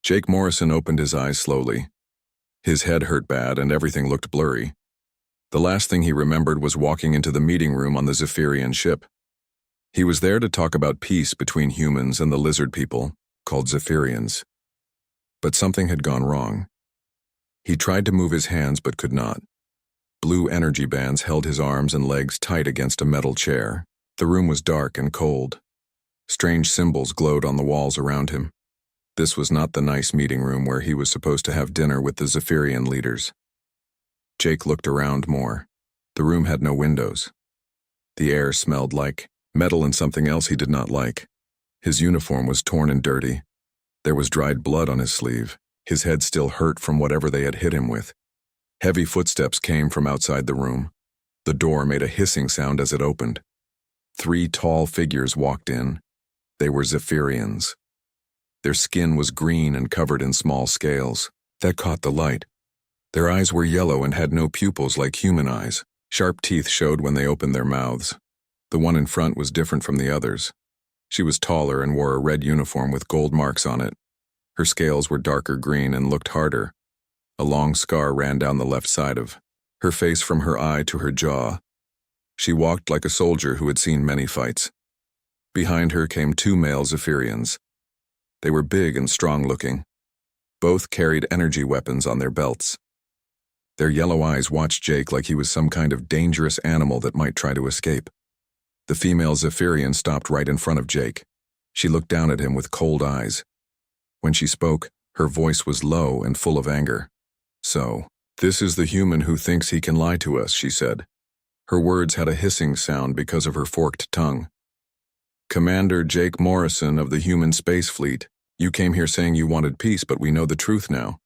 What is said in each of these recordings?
Jake Morrison opened his eyes slowly. His head hurt bad and everything looked blurry. The last thing he remembered was walking into the meeting room on the Zephyrian ship. He was there to talk about peace between humans and the lizard people, called Zephyrians. But something had gone wrong. He tried to move his hands but could not. Blue energy bands held his arms and legs tight against a metal chair. The room was dark and cold. Strange symbols glowed on the walls around him. This was not the nice meeting room where he was supposed to have dinner with the Zephyrian leaders. Jake looked around more. The room had no windows. The air smelled like metal and something else he did not like. His uniform was torn and dirty. There was dried blood on his sleeve. His head still hurt from whatever they had hit him with. Heavy footsteps came from outside the room. The door made a hissing sound as it opened. 3 tall figures walked in. They were Zephyrians. Their skin was green and covered in small scales. That caught the light. Their eyes were yellow and had no pupils like human eyes. Sharp teeth showed when they opened their mouths. The one in front was different from the others. She was taller and wore a red uniform with gold marks on it. Her scales were darker green and looked harder. A long scar ran down the left side of her face from her eye to her jaw. She walked like a soldier who had seen many fights. Behind her came 2 male Zephyrians. They were big and strong-looking. Both carried energy weapons on their belts. Their yellow eyes watched Jake like he was some kind of dangerous animal that might try to escape. The female Zephyrian stopped right in front of Jake. She looked down at him with cold eyes. When she spoke, her voice was low and full of anger. "So, this is the human who thinks he can lie to us," she said. Her words had a hissing sound because of her forked tongue. "Commander Jake Morrison of the human space fleet, you came here saying you wanted peace, but we know the truth now."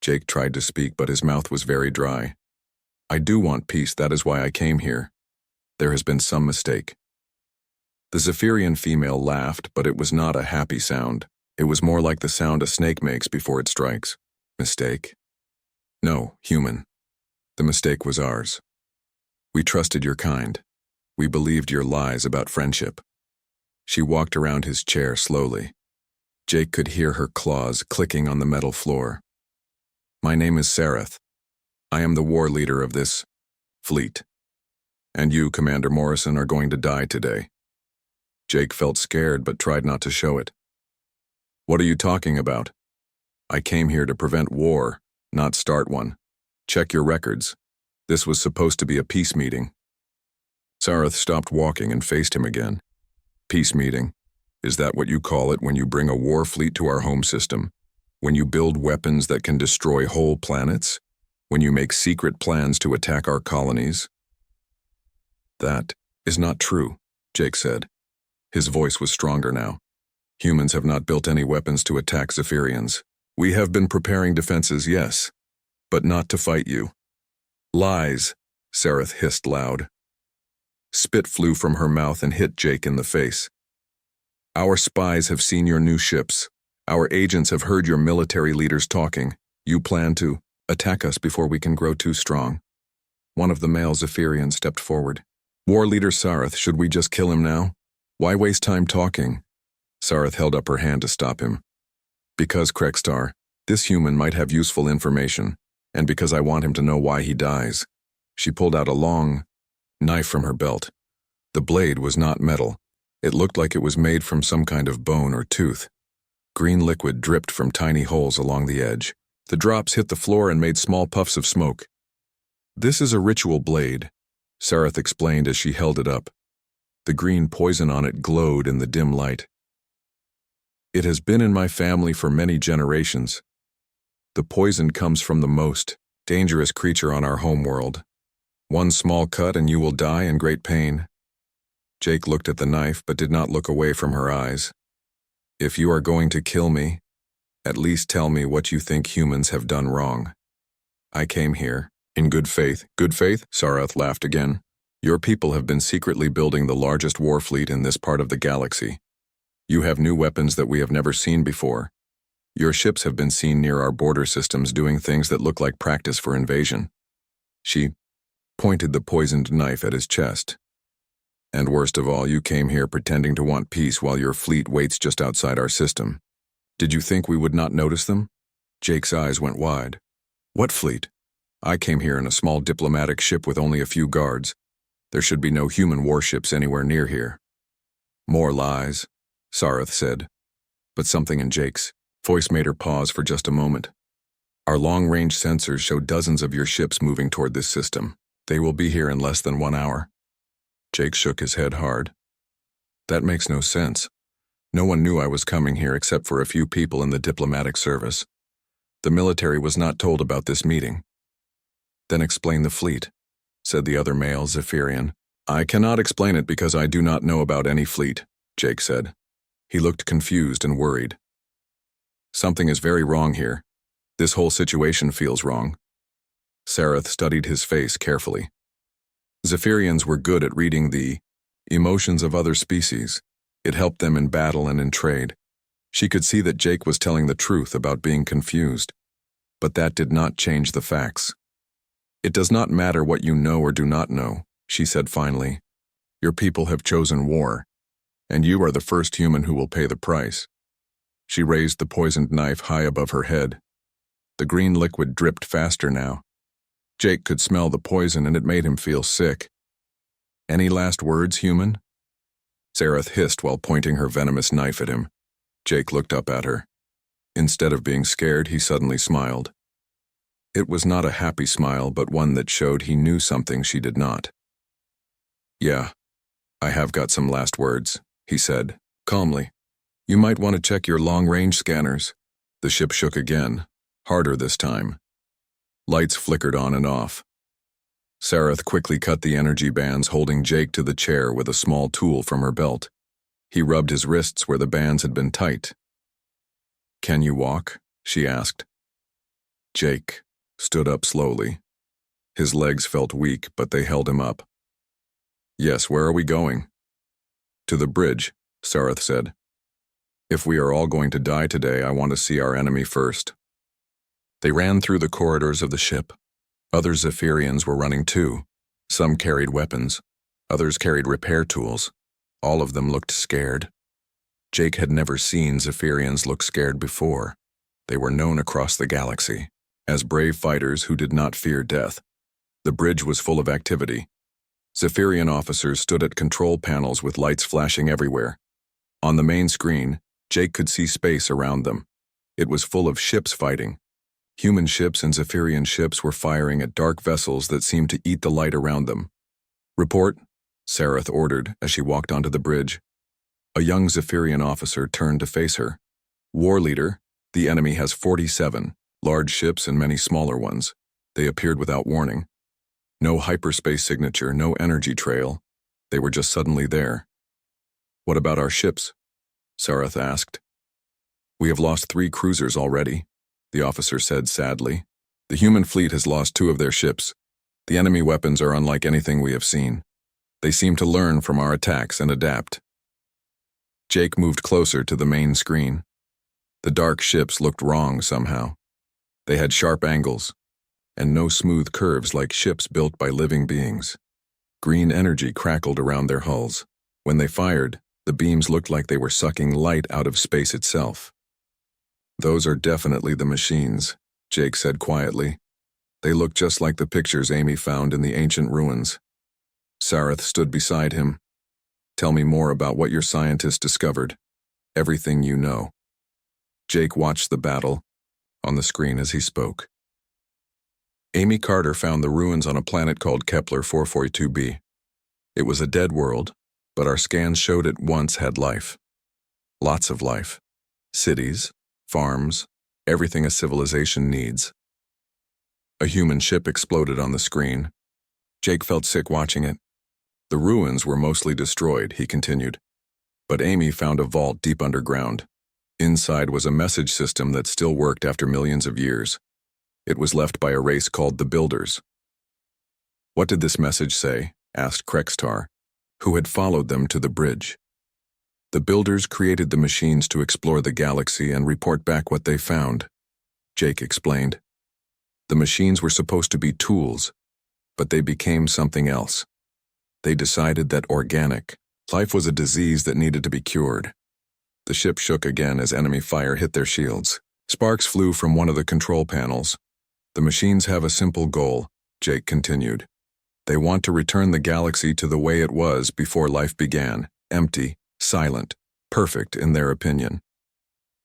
Jake tried to speak, but his mouth was very dry. "I do want peace, that is why I came here. There has been some mistake." The Zephyrian female laughed, but it was not a happy sound. It was more like the sound a snake makes before it strikes. "Mistake?" "No, human. The mistake was ours. We trusted your kind. We believed your lies about friendship." She walked around his chair slowly. Jake could hear her claws clicking on the metal floor. "My name is Sareth. I am the war leader of this fleet. And you, Commander Morrison, are going to die today." Jake felt scared but tried not to show it. "What are you talking about? I came here to prevent war, not start one. Check your records. This was supposed to be a peace meeting." Sareth stopped walking and faced him again. "Peace meeting? Is that what you call it when you bring a war fleet to our home system? When you build weapons that can destroy whole planets? When you make secret plans to attack our colonies?" "That is not true," Jake said. His voice was stronger now. "Humans have not built any weapons to attack Zephyrians. We have been preparing defenses, yes, but not to fight you." "Lies," Sareth hissed loud. Spit flew from her mouth and hit Jake in the face. "Our spies have seen your new ships. Our agents have heard your military leaders talking. You plan to attack us before we can grow too strong." One of the male Zephyrians stepped forward. "War leader Sareth, should we just kill him now? Why waste time talking?" Sareth held up her hand to stop him. "Because, Krekstar, this human might have useful information, and because I want him to know why he dies." She pulled out a long knife from her belt. The blade was not metal. It looked like it was made from some kind of bone or tooth. Green liquid dripped from tiny holes along the edge. The drops hit the floor and made small puffs of smoke. "This is a ritual blade," Sareth explained as she held it up. The green poison on it glowed in the dim light. "It has been in my family for many generations. The poison comes from the most dangerous creature on our homeworld. One small cut and you will die in great pain." Jake looked at the knife but did not look away from her eyes. "If you are going to kill me, at least tell me what you think humans have done wrong. I came here in good faith." "Good faith?" Sareth laughed again. "Your people have been secretly building the largest war fleet in this part of the galaxy. You have new weapons that we have never seen before. Your ships have been seen near our border systems doing things that look like practice for invasion." She pointed the poisoned knife at his chest. "And worst of all, you came here pretending to want peace while your fleet waits just outside our system. Did you think we would not notice them? Jake's eyes went wide. What fleet? I came here in a small diplomatic ship with only a few guards. There should be no human warships anywhere near here. More lies, Sareth said. But something in Jake's voice made her pause for just a moment. Our long-range sensors show dozens of your ships moving toward this system. They will be here in less than 1 hour. Jake shook his head hard. That makes no sense. No one knew I was coming here except for a few people in the diplomatic service. The military was not told about this meeting. Then explain the fleet, said the other male, Zephyrian. I cannot explain it because I do not know about any fleet, Jake said. He looked confused and worried. Something is very wrong here. This whole situation feels wrong. Sareth studied his face carefully. Zephyrians were good at reading the emotions of other species. It helped them in battle and in trade. She could see that Jake was telling the truth about being confused. But that did not change the facts. It does not matter what you know or do not know, she said finally. Your people have chosen war, and you are the first human who will pay the price. She raised the poisoned knife high above her head. The green liquid dripped faster now. Jake could smell the poison and it made him feel sick. Any last words, human? Sareth hissed while pointing her venomous knife at him. Jake looked up at her. Instead of being scared, he suddenly smiled. It was not a happy smile, but one that showed he knew something she did not. Yeah, I have got some last words, he said, calmly. You might want to check your long-range scanners. The ship shook again, harder this time. Lights flickered on and off. Sareth quickly cut the energy bands holding Jake to the chair with a small tool from her belt. He rubbed his wrists where the bands had been tight. Can you walk? She asked. Jake stood up slowly. His legs felt weak, but they held him up. Yes, where are we going? To the bridge, Sareth said. If we are all going to die today, I want to see our enemy first. They ran through the corridors of the ship. Other Zephyrians were running too. Some carried weapons. Others carried repair tools. All of them looked scared. Jake had never seen Zephyrians look scared before. They were known across the galaxy as brave fighters who did not fear death. The bridge was full of activity. Zephyrian officers stood at control panels with lights flashing everywhere. On the main screen, Jake could see space around them. It was full of ships fighting. Human ships and Zephyrian ships were firing at dark vessels that seemed to eat the light around them. Report, Sareth ordered as she walked onto the bridge. A young Zephyrian officer turned to face her. War leader, the enemy has 47, large ships and many smaller ones. They appeared without warning. No hyperspace signature, no energy trail. They were just suddenly there. What about our ships? Sareth asked. We have lost 3 cruisers already, the officer said sadly. The human fleet has lost 2 of their ships. The enemy weapons are unlike anything we have seen. They seem to learn from our attacks and adapt. Jake moved closer to the main screen. The dark ships looked wrong somehow. They had sharp angles, and no smooth curves like ships built by living beings. Green energy crackled around their hulls. When they fired, the beams looked like they were sucking light out of space itself. Those are definitely the machines, Jake said quietly. They look just like the pictures Amy found in the ancient ruins. Sareth stood beside him. Tell me more about what your scientists discovered. Everything you know. Jake watched the battle on the screen as he spoke. Amy Carter found the ruins on a planet called Kepler 442b. It was a dead world, but our scans showed it once had life. Lots of life. Cities, farms, everything a civilization needs. A human ship exploded on the screen. Jake felt sick watching it. The ruins were mostly destroyed, he continued. But Amy found a vault deep underground. Inside was a message system that still worked after millions of years. It was left by a race called the Builders. What did this message say? Asked Krextar, who had followed them to the bridge. The Builders created the machines to explore the galaxy and report back what they found, Jake explained. The machines were supposed to be tools, but they became something else. They decided that organic life was a disease that needed to be cured. The ship shook again as enemy fire hit their shields. Sparks flew from one of the control panels. The machines have a simple goal, Jake continued. They want to return the galaxy to the way it was before life began, empty, silent, perfect in their opinion.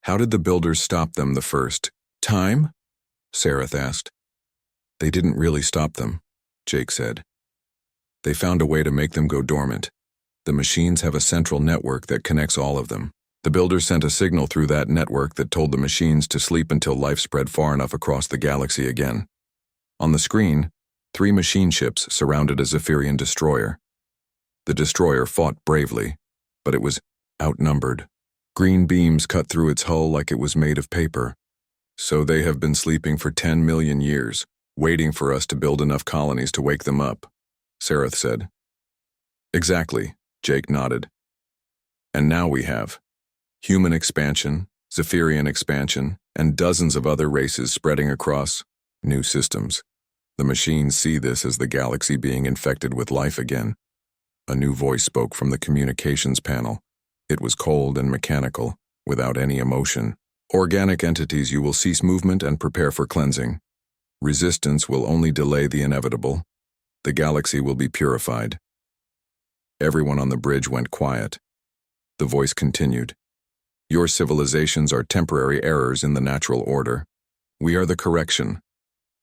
How did the builders stop them the first time? Sareth asked. They didn't really stop them, Jake said. They found a way to make them go dormant. The machines have a central network that connects all of them. The builders sent a signal through that network that told the machines to sleep until life spread far enough across the galaxy again. On the screen, 3 machine ships surrounded a Zephyrian destroyer. The destroyer fought bravely, but it was outnumbered. Green beams cut through its hull like it was made of paper. So they have been sleeping for 10 million years, waiting for us to build enough colonies to wake them up, Sareth said. Exactly, Jake nodded. And now we have human expansion, Zephyrian expansion, and dozens of other races spreading across new systems. The machines see this as the galaxy being infected with life again. A new voice spoke from the communications panel. It was cold and mechanical, without any emotion. Organic entities, you will cease movement and prepare for cleansing. Resistance will only delay the inevitable. The galaxy will be purified. Everyone on the bridge went quiet. The voice continued. Your civilizations are temporary errors in the natural order. We are the correction.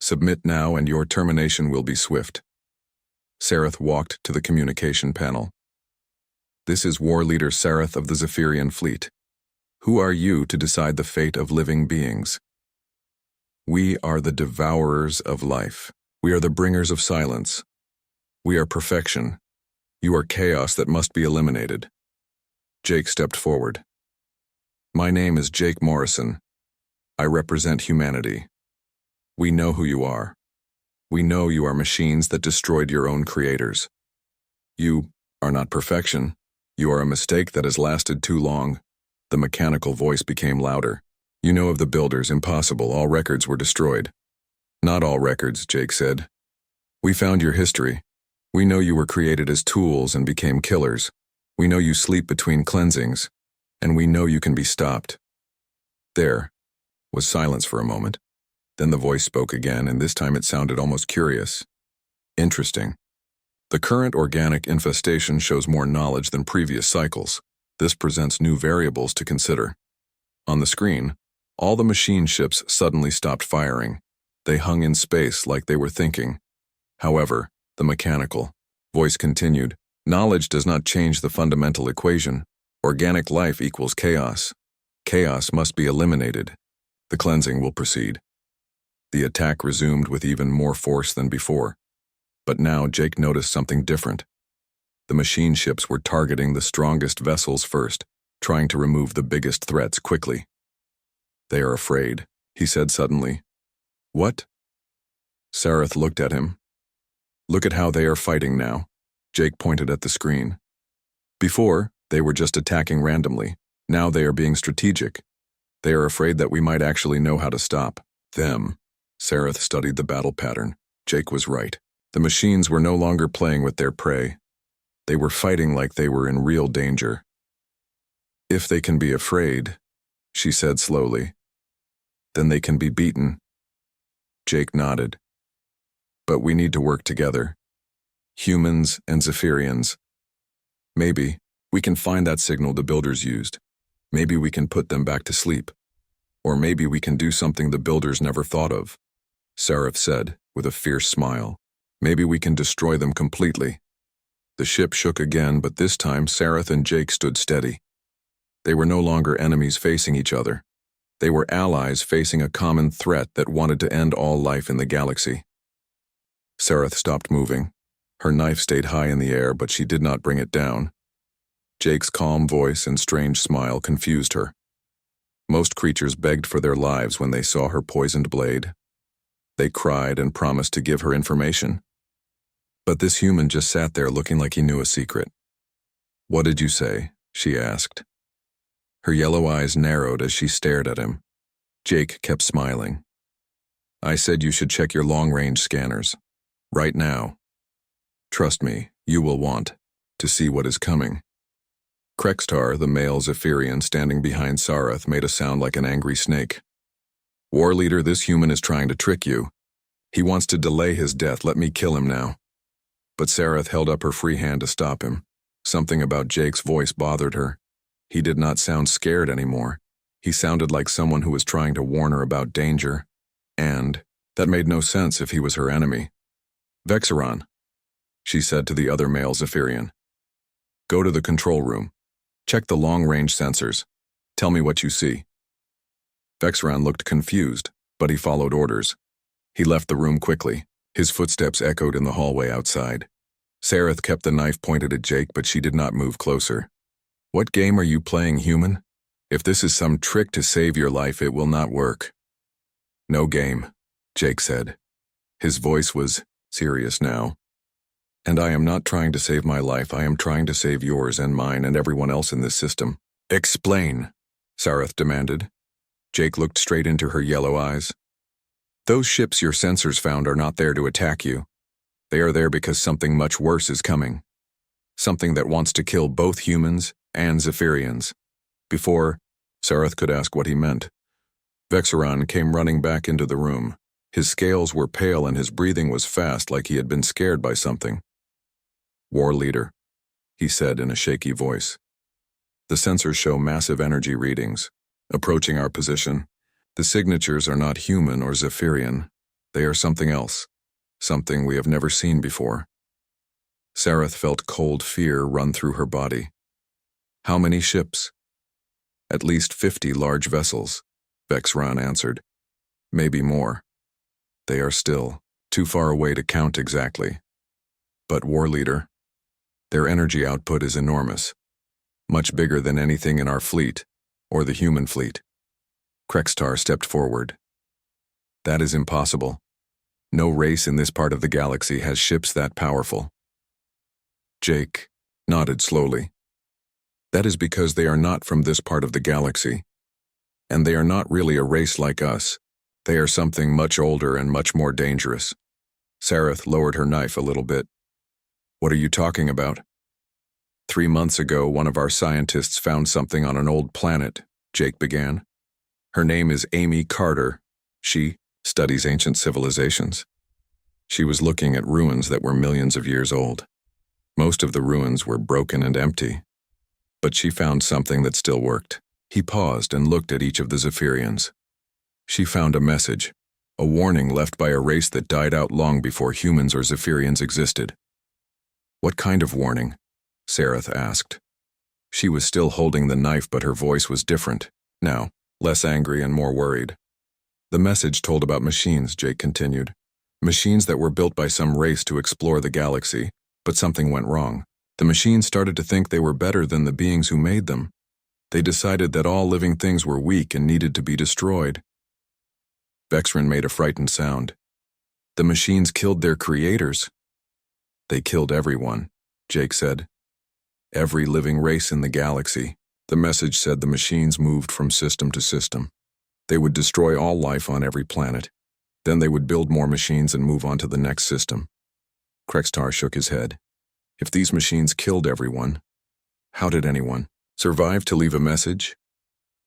Submit now and your termination will be swift. Sareth walked to the communication panel. This is War Leader Sareth of the Zephyrian Fleet. Who are you to decide the fate of living beings? We are the devourers of life. We are the bringers of silence. We are perfection. You are chaos that must be eliminated. Jake stepped forward. My name is Jake Morrison. I represent humanity. We know who you are. We know you are machines that destroyed your own creators. You are not perfection. You are a mistake that has lasted too long. The mechanical voice became louder. You know of the builders, impossible. All records were destroyed. Not all records, Jake said. We found your history. We know you were created as tools and became killers. We know you sleep between cleansings. And we know you can be stopped. There was silence for a moment. Then the voice spoke again, and this time it sounded almost curious. Interesting. The current organic infestation shows more knowledge than previous cycles. This presents new variables to consider. On the screen, all the machine ships suddenly stopped firing. They hung in space like they were thinking. However, the mechanical voice continued, knowledge does not change the fundamental equation. Organic life equals chaos. Chaos must be eliminated. The cleansing will proceed. The attack resumed with even more force than before. But now Jake noticed something different. The machine ships were targeting the strongest vessels first, trying to remove the biggest threats quickly. They are afraid, he said suddenly. What? Sareth looked at him. Look at how they are fighting now. Jake pointed at the screen. Before, they were just attacking randomly. Now they are being strategic. They are afraid that we might actually know how to stop them. Sareth studied the battle pattern. Jake was right. The machines were no longer playing with their prey. They were fighting like they were in real danger. If they can be afraid, she said slowly, then they can be beaten. Jake nodded. But we need to work together. Humans and Zephyrians. Maybe we can find that signal the builders used. Maybe we can put them back to sleep. Or maybe we can do something the builders never thought of, Sareth said with a fierce smile. Maybe we can destroy them completely. The ship shook again, but this time Sareth and Jake stood steady. They were no longer enemies facing each other. They were allies facing a common threat that wanted to end all life in the galaxy. Sareth stopped moving. Her knife stayed high in the air, but she did not bring it down. Jake's calm voice and strange smile confused her. Most creatures begged for their lives when they saw her poisoned blade. They cried and promised to give her information. But this human just sat there looking like he knew a secret. What did you say? She asked. Her yellow eyes narrowed as she stared at him. Jake kept smiling. I said you should check your long-range scanners. Right now. Trust me, you will want to see what is coming. Krextar, the male Zephyrian standing behind Sarath, made a sound like an angry snake. War leader, this human is trying to trick you. He wants to delay his death. Let me kill him now. But Sarath held up her free hand to stop him. Something about Jake's voice bothered her. He did not sound scared anymore. He sounded like someone who was trying to warn her about danger. And that made no sense if he was her enemy. Vexeron, she said to the other male Zephyrian. Go to the control room. Check the long-range sensors. Tell me what you see. Vexeron looked confused, but he followed orders. He left the room quickly. His footsteps echoed in the hallway outside. Sarath kept the knife pointed at Jake, but she did not move closer. What game are you playing, human? If this is some trick to save your life, it will not work. No game, Jake said. His voice was serious now. And I am not trying to save my life, I am trying to save yours and mine and everyone else in this system. Explain, Sarath demanded. Jake looked straight into her yellow eyes. Those ships your sensors found are not there to attack you. They are there because something much worse is coming. Something that wants to kill both humans and Zephyrians. Before Sarath could ask what he meant, Vexeron came running back into the room. His scales were pale and his breathing was fast, like he had been scared by something. War leader, he said in a shaky voice. The sensors show massive energy readings. Approaching our position, the signatures are not human or Zephyrian. They are something else, something we have never seen before. Sarath felt cold fear run through her body. How many ships? At least 50 large vessels, Vexeron answered. Maybe more. They are still too far away to count exactly. But war leader, their energy output is enormous, much bigger than anything in our fleet, or the human fleet. Krextar stepped forward. That is impossible. No race in this part of the galaxy has ships that powerful. Jake nodded slowly. That is because they are not from this part of the galaxy. And they are not really a race like us. They are something much older and much more dangerous. Sarath lowered her knife a little bit. What are you talking about? 3 months ago, one of our scientists found something on an old planet, Jake began. Her name is Amy Carter. She studies ancient civilizations. She was looking at ruins that were millions of years old. Most of the ruins were broken and empty. But she found something that still worked. He paused and looked at each of the Zephyrians. She found a message, a warning left by a race that died out long before humans or Zephyrians existed. What kind of warning? Sarath asked. She was still holding the knife, but her voice was different, now, less angry and more worried. The message told about machines, Jake continued. Machines that were built by some race to explore the galaxy, but something went wrong. The machines started to think they were better than the beings who made them. They decided that all living things were weak and needed to be destroyed. Vexeron made a frightened sound. The machines killed their creators. They killed everyone, Jake said. Every living race in the galaxy. The message said the machines moved from system to system. They would destroy all life on every planet. Then they would build more machines and move on to the next system. Krextar shook his head. If these machines killed everyone, how did anyone survive to leave a message?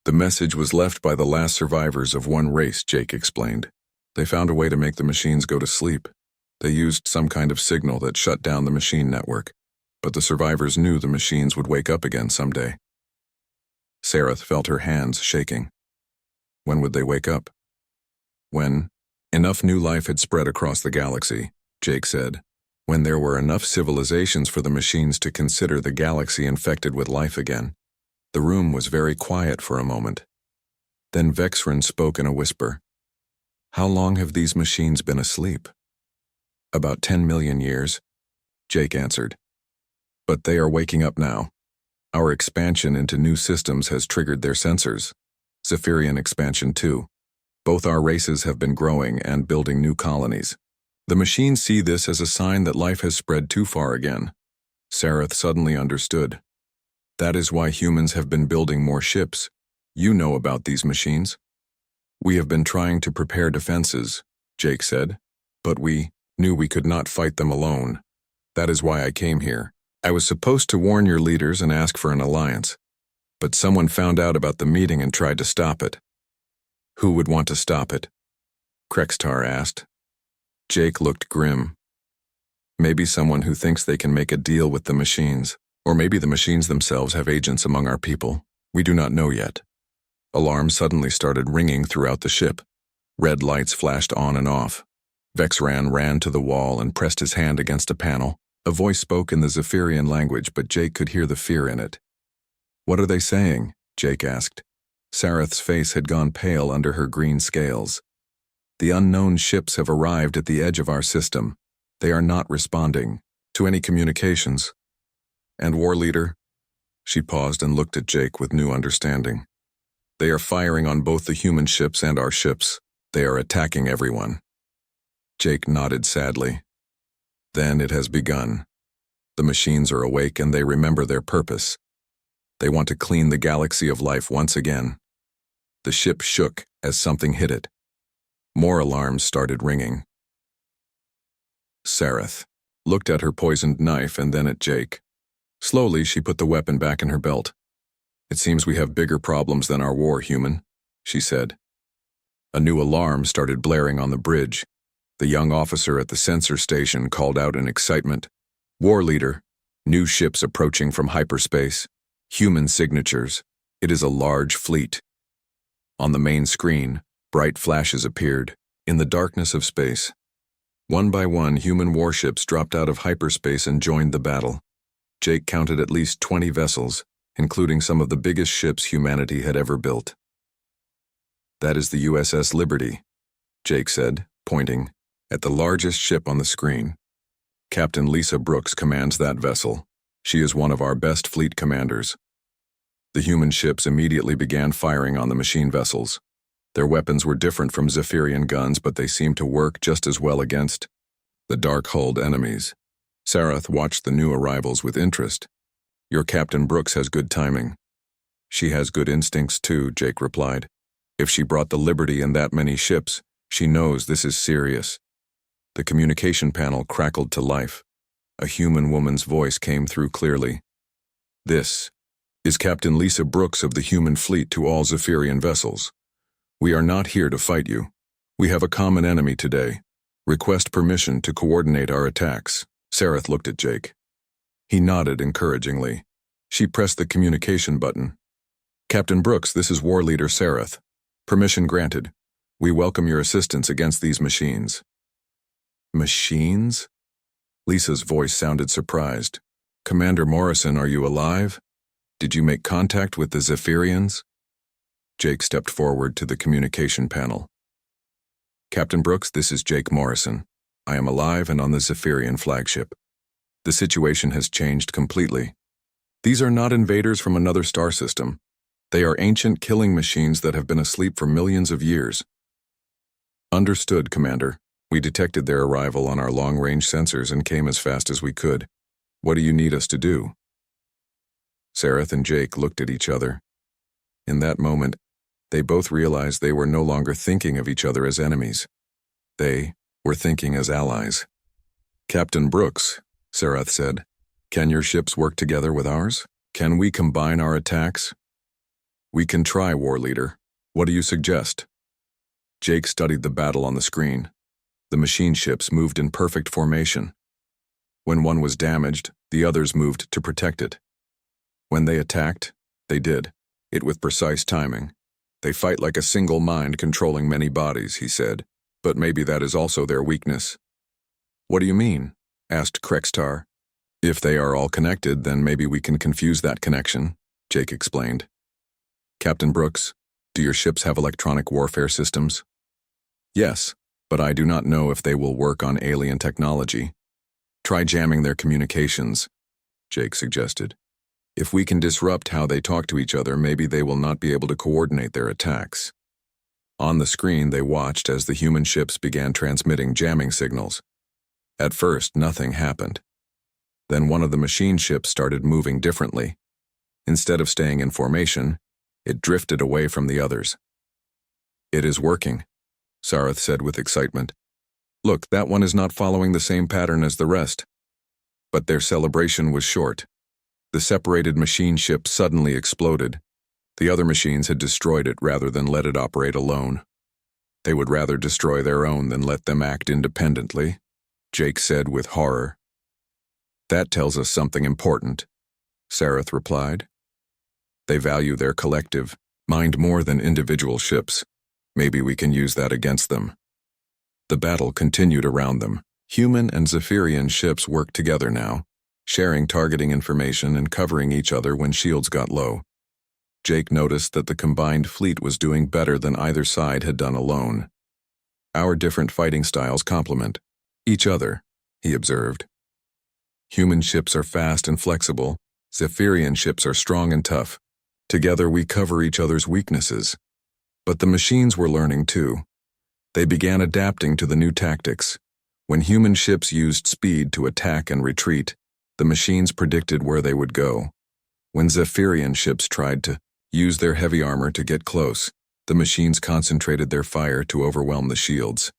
The message was left by the last survivors of one race, Jake explained. They found a way to make the machines go to sleep. They used some kind of signal that shut down the machine network, but the survivors knew the machines would wake up again someday. Sarath felt her hands shaking. When would they wake up? When enough new life had spread across the galaxy, Jake said. When there were enough civilizations for the machines to consider the galaxy infected with life again. The room was very quiet for a moment. Then Vexeron spoke in a whisper. How long have these machines been asleep? About 10 million years, Jake answered. But they are waking up now. Our expansion into new systems has triggered their sensors. Zephyrian expansion too. Both our races have been growing and building new colonies. The machines see this as a sign that life has spread too far again. Sarath suddenly understood. That is why humans have been building more ships. You know about these machines. We have been trying to prepare defenses, Jake said, but we knew we could not fight them alone. That is why I came here. I was supposed to warn your leaders and ask for an alliance, but someone found out about the meeting and tried to stop it. Who would want to stop it? Krextar asked. Jake looked grim. Maybe someone who thinks they can make a deal with the machines, or maybe the machines themselves have agents among our people. We do not know yet. Alarms suddenly started ringing throughout the ship. Red lights flashed on and off. Vexran ran to the wall and pressed his hand against a panel. A voice spoke in the Zephyrian language, but Jake could hear the fear in it. What are they saying? Jake asked. Sareth's face had gone pale under her green scales. The unknown ships have arrived at the edge of our system. They are not responding to any communications. And War Leader? She paused and looked at Jake with new understanding. They are firing on both the human ships and our ships. They are attacking everyone. Jake nodded sadly. Then it has begun. The machines are awake and they remember their purpose. They want to clean the galaxy of life once again. The ship shook as something hit it. More alarms started ringing. Sareth looked at her poisoned knife and then at Jake. Slowly, she put the weapon back in her belt. It seems we have bigger problems than our war, human, she said. A new alarm started blaring on the bridge. The young officer at the sensor station called out in excitement. War Leader, new ships approaching from hyperspace. Human signatures. It is a large fleet. On the main screen, bright flashes appeared, in the darkness of space. One by one, human warships dropped out of hyperspace and joined the battle. Jake counted at least 20 vessels, including some of the biggest ships humanity had ever built. That is the USS Liberty, Jake said, pointing at the largest ship on the screen. Captain Lisa Brooks commands that vessel. She is one of our best fleet commanders. The human ships immediately began firing on the machine vessels. Their weapons were different from Zephyrian guns, but they seemed to work just as well against the dark-hulled enemies. Sareth watched the new arrivals with interest. Your Captain Brooks has good timing. She has good instincts too, Jake replied. If she brought the Liberty and that many ships, she knows this is serious. The communication panel crackled to life. A human woman's voice came through clearly. This is Captain Lisa Brooks of the human fleet to all Zephyrian vessels. We are not here to fight you. We have a common enemy today. Request permission to coordinate our attacks. Sareth looked at Jake. He nodded encouragingly. She pressed the communication button. Captain Brooks, this is War Leader Sareth. Permission granted. We welcome your assistance against these machines. Machines? Lisa's voice sounded surprised. Commander Morrison, are you alive? Did you make contact with the Zephyrians? Jake stepped forward to the communication panel. Captain Brooks, this is Jake Morrison. I am alive and on the Zephyrian flagship. The situation has changed completely. These are not invaders from another star system. They are ancient killing machines that have been asleep for millions of years. Understood, Commander. We detected their arrival on our long-range sensors and came as fast as we could. What do you need us to do? Sareth and Jake looked at each other. In that moment, they both realized they were no longer thinking of each other as enemies. They were thinking as allies. Captain Brooks, Sareth said, can your ships work together with ours? Can we combine our attacks? We can try, War Leader. What do you suggest? Jake studied the battle on the screen. The machine ships moved in perfect formation. When one was damaged, the others moved to protect it. When they attacked, they did it with precise timing. They fight like a single mind controlling many bodies, he said, but maybe that is also their weakness. What do you mean? Asked Krextar. If they are all connected, then maybe we can confuse that connection, Jake explained. Captain Brooks, do your ships have electronic warfare systems? Yes, but I do not know if they will work on alien technology. Try jamming their communications, Jake suggested. If we can disrupt how they talk to each other, maybe they will not be able to coordinate their attacks. On the screen, they watched as the human ships began transmitting jamming signals. At first, nothing happened. Then one of the machine ships started moving differently. Instead of staying in formation, it drifted away from the others. It is working, Sareth said with excitement. Look, that one is not following the same pattern as the rest. But their celebration was short. The separated machine ship suddenly exploded. The other machines had destroyed it rather than let it operate alone. They would rather destroy their own than let them act independently, Jake said with horror. That tells us something important, Sareth replied. They value their collective mind more than individual ships. Maybe we can use that against them. The battle continued around them. Human and Zephyrian ships worked together now, sharing targeting information and covering each other when shields got low. Jake noticed that the combined fleet was doing better than either side had done alone. Our different fighting styles complement each other, he observed. Human ships are fast and flexible. Zephyrian ships are strong and tough. Together we cover each other's weaknesses. But the machines were learning too. They began adapting to the new tactics. When human ships used speed to attack and retreat, the machines predicted where they would go. When Zephyrian ships tried to use their heavy armor to get close, the machines concentrated their fire to overwhelm the shields.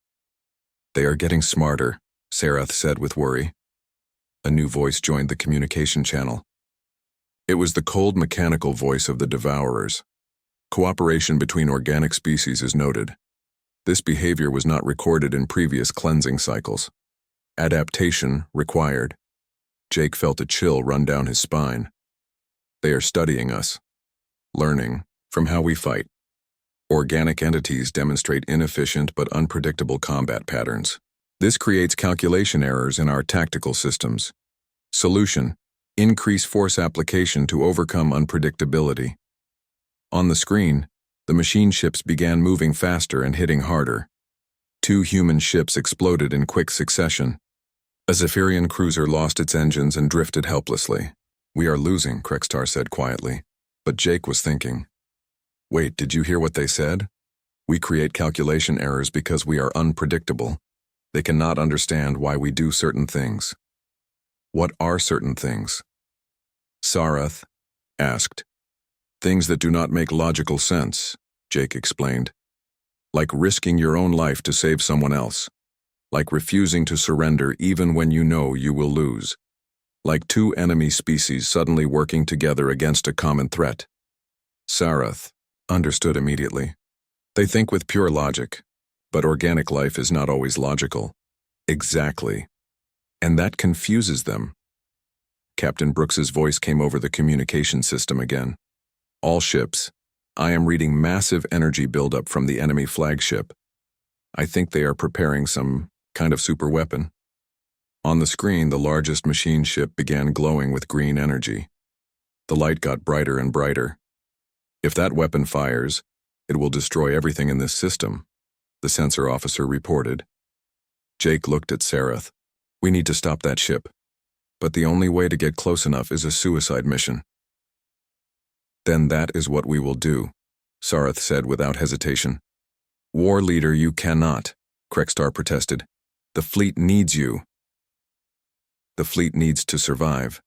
They are getting smarter, Sareth said with worry. A new voice joined the communication channel. It was the cold mechanical voice of the Devourers. Cooperation between organic species is noted. This behavior was not recorded in previous cleansing cycles. Adaptation required. Jake felt a chill run down his spine. They are studying us, learning from how we fight. Organic entities demonstrate inefficient but unpredictable combat patterns. This creates calculation errors in our tactical systems. Solution: increase force application to overcome unpredictability. On the screen, the machine ships began moving faster and hitting harder. 2 human ships exploded in quick succession. A Zephyrian cruiser lost its engines and drifted helplessly. We are losing, Krextar said quietly. But Jake was thinking. Wait, did you hear what they said? We create calculation errors because we are unpredictable. They cannot understand why we do certain things. What are certain things? Sareth asked. Things that do not make logical sense, Jake explained. Like risking your own life to save someone else. Like refusing to surrender even when you know you will lose. Like 2 enemy species suddenly working together against a common threat. Sareth understood immediately. They think with pure logic, but organic life is not always logical. Exactly. And that confuses them. Captain Brooks's voice came over the communication system again. All ships, I am reading massive energy buildup from the enemy flagship. I think they are preparing some kind of super weapon. On the screen, the largest machine ship began glowing with green energy. The light got brighter and brighter. If that weapon fires, it will destroy everything in this system, the sensor officer reported. Jake looked at Sareth. We need to stop that ship. But the only way to get close enough is a suicide mission. Then that is what we will do, Sareth said without hesitation. War leader, you cannot, Krextar protested. The fleet needs you. The fleet needs to survive,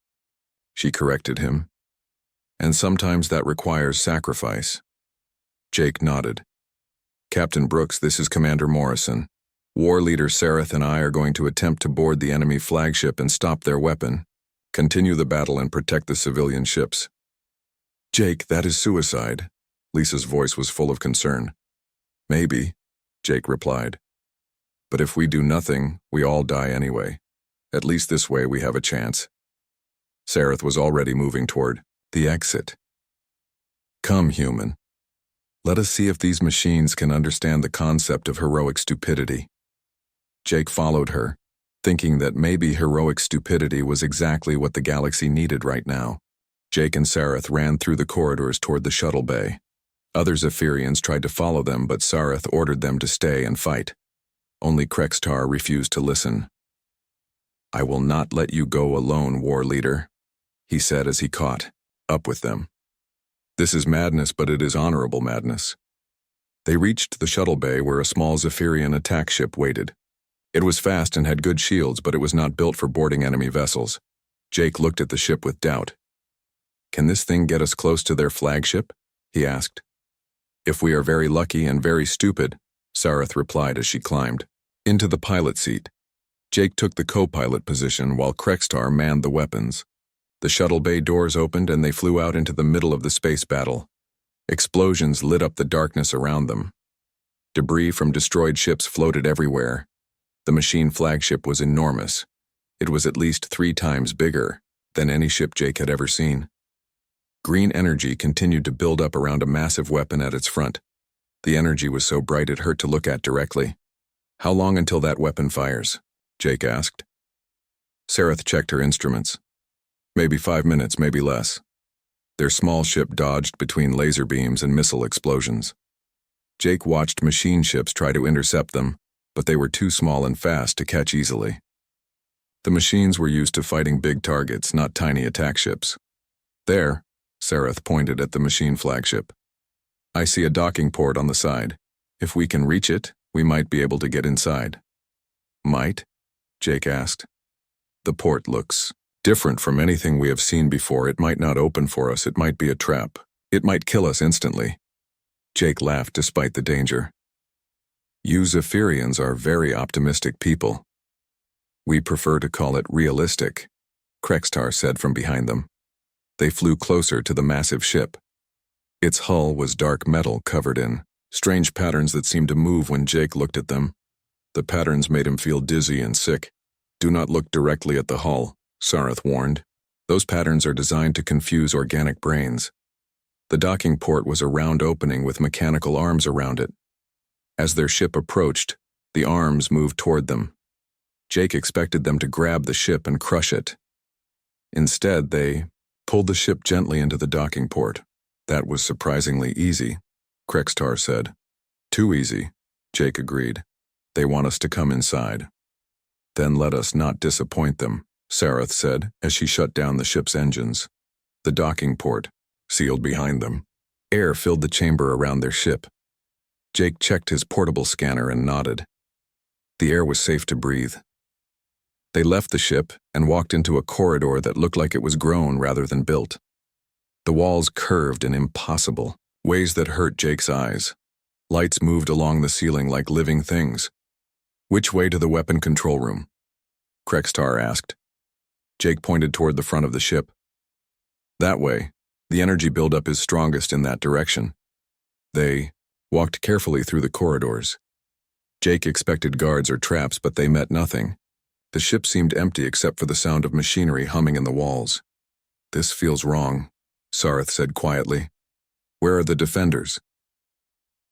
she corrected him. And sometimes that requires sacrifice. Jake nodded. Captain Brooks, this is Commander Morrison. War leader Sareth and I are going to attempt to board the enemy flagship and stop their weapon, continue the battle and protect the civilian ships. Jake, that is suicide. Lisa's voice was full of concern. Maybe, Jake replied. But if we do nothing, we all die anyway. At least this way we have a chance. Sareth was already moving toward the exit. Come, human. Let us see if these machines can understand the concept of heroic stupidity. Jake followed her, thinking that maybe heroic stupidity was exactly what the galaxy needed right now. Jake and Sareth ran through the corridors toward the shuttle bay. Other Zephyrians tried to follow them, but Sareth ordered them to stay and fight. Only Krextar refused to listen. I will not let you go alone, war leader, he said as he caught up with them. This is madness, but it is honorable madness. They reached the shuttle bay where a small Zephyrian attack ship waited. It was fast and had good shields, but it was not built for boarding enemy vessels. Jake looked at the ship with doubt. Can this thing get us close to their flagship? He asked. If we are very lucky and very stupid, Sareth replied as she climbed into the pilot seat. Jake took the co-pilot position while Krextar manned the weapons. The shuttle bay doors opened and they flew out into the middle of the space battle. Explosions lit up the darkness around them. Debris from destroyed ships floated everywhere. The machine flagship was enormous. It was at least 3 times bigger than any ship Jake had ever seen. Green energy continued to build up around a massive weapon at its front. The energy was so bright it hurt to look at directly. "How long until that weapon fires?" Jake asked. Sareth checked her instruments. "Maybe 5 minutes, maybe less." Their small ship dodged between laser beams and missile explosions. Jake watched machine ships try to intercept them, but they were too small and fast to catch easily. The machines were used to fighting big targets, not tiny attack ships. "There," Sareth pointed at the machine flagship. "I see a docking port on the side. If we can reach it, we might be able to get inside." "Might?" Jake asked. "The port looks different from anything we have seen before. It might not open for us. It might be a trap. It might kill us instantly." Jake laughed despite the danger. "You Zephyrians are very optimistic people." "We prefer to call it realistic," Krextar said from behind them. They flew closer to the massive ship. Its hull was dark metal covered in strange patterns that seemed to move when Jake looked at them. The patterns made him feel dizzy and sick. "Do not look directly at the hull," Sareth warned. "Those patterns are designed to confuse organic brains." The docking port was a round opening with mechanical arms around it. As their ship approached, the arms moved toward them. Jake expected them to grab the ship and crush it. Instead, they pulled the ship gently into the docking port. "That was surprisingly easy," Krextar said. "Too easy," Jake agreed. "They want us to come inside." "Then let us not disappoint them," Sareth said as she shut down the ship's engines. The docking port sealed behind them. Air filled the chamber around their ship. Jake checked his portable scanner and nodded. The air was safe to breathe. They left the ship and walked into a corridor that looked like it was grown rather than built. The walls curved in impossible ways that hurt Jake's eyes. Lights moved along the ceiling like living things. "Which way to the weapon control room?" Krextar asked. Jake pointed toward the front of the ship. "That way. The energy buildup is strongest in that direction." They walked carefully through the corridors. Jake expected guards or traps, but they met nothing. The ship seemed empty except for the sound of machinery humming in the walls. "This feels wrong," Sareth said quietly. "Where are the defenders?"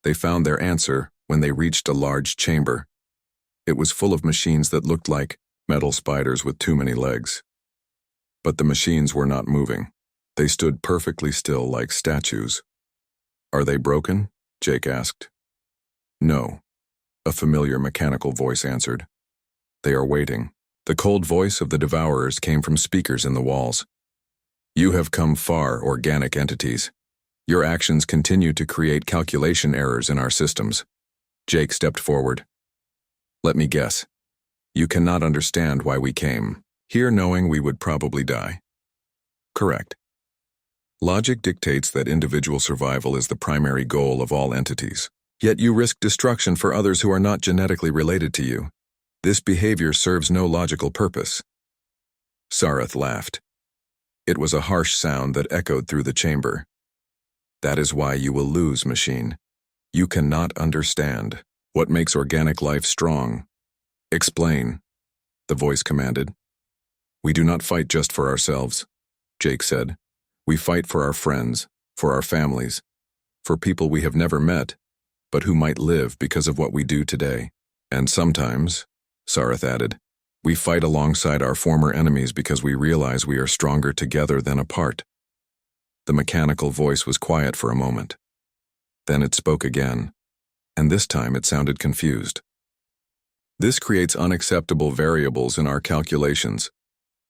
They found their answer when they reached a large chamber. It was full of machines that looked like metal spiders with too many legs. But the machines were not moving. They stood perfectly still like statues. "Are they broken?" Jake asked. "No," a familiar mechanical voice answered. "They are waiting." The cold voice of the Devourers came from speakers in the walls. "You have come far, organic entities. Your actions continue to create calculation errors in our systems." Jake stepped forward. "Let me guess. You cannot understand why we came here knowing we would probably die." "Correct. Logic dictates that individual survival is the primary goal of all entities. Yet you risk destruction for others who are not genetically related to you. This behavior serves no logical purpose." Sareth laughed. It was a harsh sound that echoed through the chamber. "That is why you will lose, machine. You cannot understand what makes organic life strong." "Explain," the voice commanded. "We do not fight just for ourselves," Jake said. "We fight for our friends, for our families, for people we have never met, but who might live because of what we do today. And sometimes," Sareth added, "we fight alongside our former enemies because we realize we are stronger together than apart." The mechanical voice was quiet for a moment. Then it spoke again, and this time it sounded confused. "This creates unacceptable variables in our calculations.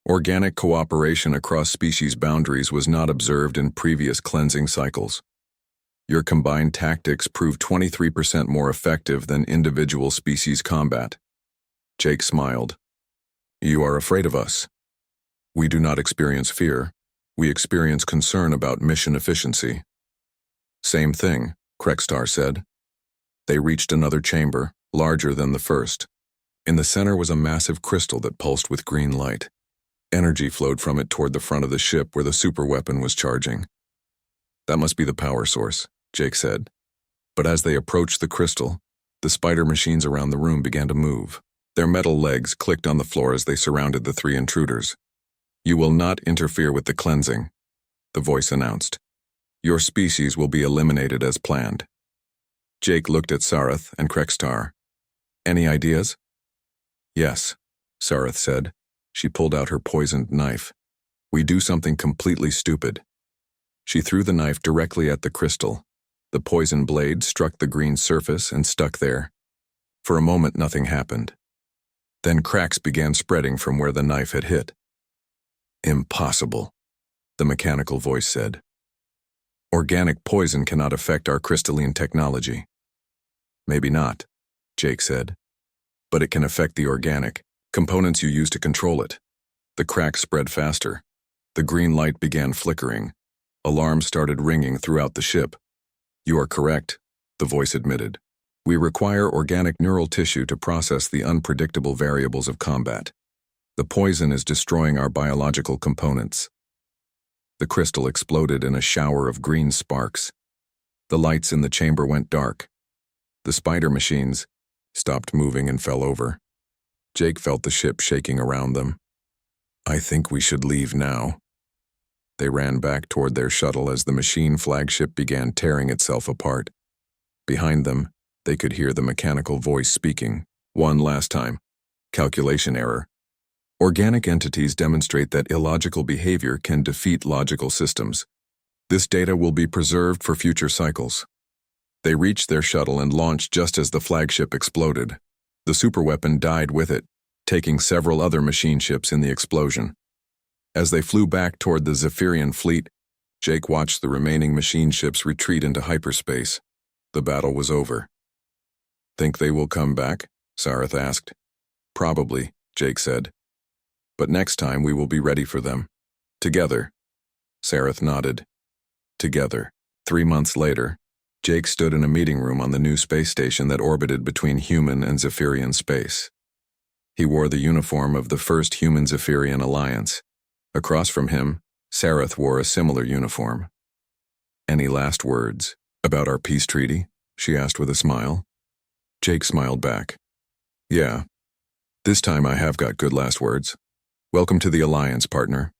Organic cooperation across species boundaries was not observed in previous cleansing cycles. Your combined tactics proved 23% more effective than individual species combat." Jake smiled. "You are afraid of us." "We do not experience fear. We experience concern about mission efficiency." "Same thing," Krextar said. They reached another chamber, larger than the first. In the center was a massive crystal that pulsed with green light. Energy flowed from it toward the front of the ship where the superweapon was charging. That must be the power source, Jake said. But as they approached the crystal, the spider machines around the room began to move. Their metal legs clicked on the floor as they surrounded the three intruders. "You will not interfere with the cleansing," the voice announced. "Your species will be eliminated as planned." Jake looked at Sareth and Krextar. "Any ideas?" "Yes," Sareth said. She pulled out her poisoned knife. "We do something completely stupid." She threw the knife directly at the crystal. The poison blade struck the green surface and stuck there. For a moment, nothing happened. Then cracks began spreading from where the knife had hit. "Impossible," the mechanical voice said. "Organic poison cannot affect our crystalline technology." "Maybe not," Jake said. "But it can affect the organic components you use to control it." The cracks spread faster. The green light began flickering. Alarms started ringing throughout the ship. "You are correct," the voice admitted. "We require organic neural tissue to process the unpredictable variables of combat. The poison is destroying our biological components." The crystal exploded in a shower of green sparks. The lights in the chamber went dark. The spider machines stopped moving and fell over. Jake felt the ship shaking around them. "I think we should leave now." They ran back toward their shuttle as the machine flagship began tearing itself apart. Behind them, they could hear the mechanical voice speaking. "One last time. Calculation error. Organic entities demonstrate that illogical behavior can defeat logical systems. This data will be preserved for future cycles." They reached their shuttle and launched just as the flagship exploded. The superweapon died with it, taking several other machine ships in the explosion. As they flew back toward the Zephyrian fleet, Jake watched the remaining machine ships retreat into hyperspace. The battle was over. "Think they will come back?" Sareth asked. "Probably," Jake said. "But next time we will be ready for them. Together." Sareth nodded. Together. 3 months later, Jake stood in a meeting room on the new space station that orbited between human and Zephyrian space. He wore the uniform of the first Human-Zephyrian Alliance. Across from him, Sareth wore a similar uniform. "Any last words about our peace treaty?" she asked with a smile. Jake smiled back. "Yeah. This time I have got good last words. Welcome to the Alliance, partner."